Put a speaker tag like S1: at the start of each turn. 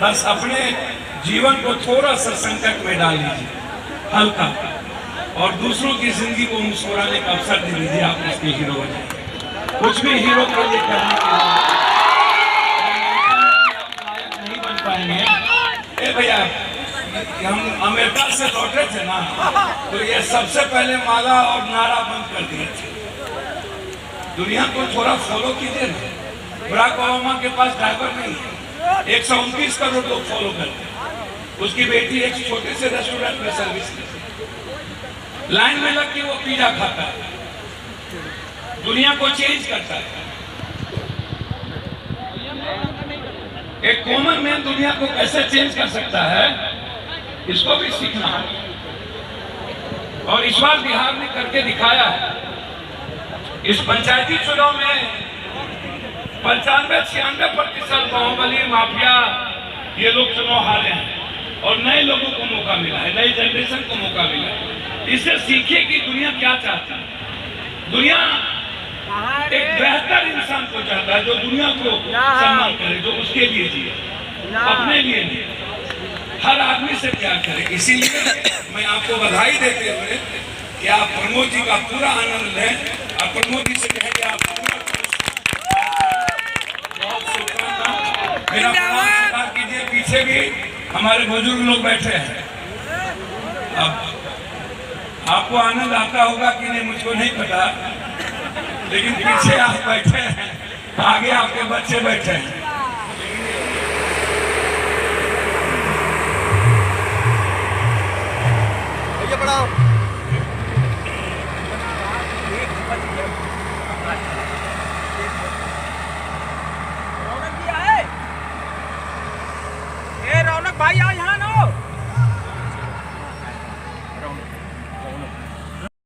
S1: बस अपने जीवन को थोड़ा सा संकट में डाल लीजिए, हल्का, और दूसरों की जिंदगी को मुस्कुराने का अवसर दे दीजिए। आप उसके हीरो बने। कुछ भी हीरो के लिए करने के लिए नहीं बन पाएंगे। ए भैया, हम अमेरिका से लौटे थे ना, तो ये सबसे पहले माला और नारा बंद कर दिए थे। दुनिया को थोड़ा फॉलो कीजिए ना। बराक ओबामा के पास ड्राइवर नहीं है, 129 करोड़ लोग फॉलो करते हैं। उसकी बेटी एक छोटे से रेस्टोरेंट में सर्विस करती, लाइन में लग के वो पिज्जा खाता है, दुनिया को चेंज करता है। एक कॉमन मैन दुनिया को कैसे चेंज कर सकता है, इसको भी सीखना है। और इस बार बिहार ने करके दिखाया है। इस पंचायती चुनाव में 95-96% बाहुबली माफिया ये लोग चुनाव हारे हैं और नए लोगों को मौका मिला है, नई जनरेशन को मौका मिला है। इससे सीखिए कि दुनिया क्या चाहती है। दुनिया एक बेहतर इंसान को चाहता है, जो दुनिया को सम्मान करे, जो उसके लिए जिए, अपने लिए नहीं, हर आदमी से प्यार करे। इसीलिए मैं आपको बधाई देते हुए कि आप प्रमोद जी का पूरा आनंद लें और प्रमोद जी से कहेंगे आप पूरा बहुत शुभकामनाएं। मेरा प्रणाम स्वीकार कीजिए। पीछे भी हमारे बुजुर्ग लोग बैठे हैं। अब आपको आनंद आता होगा कि नहीं मुझको नहीं पता, लेकिन पीछे आप बैठे हैं, आगे आपके बच्चे बैठे हैं।
S2: रौनक भाई आओ यहाँ ना।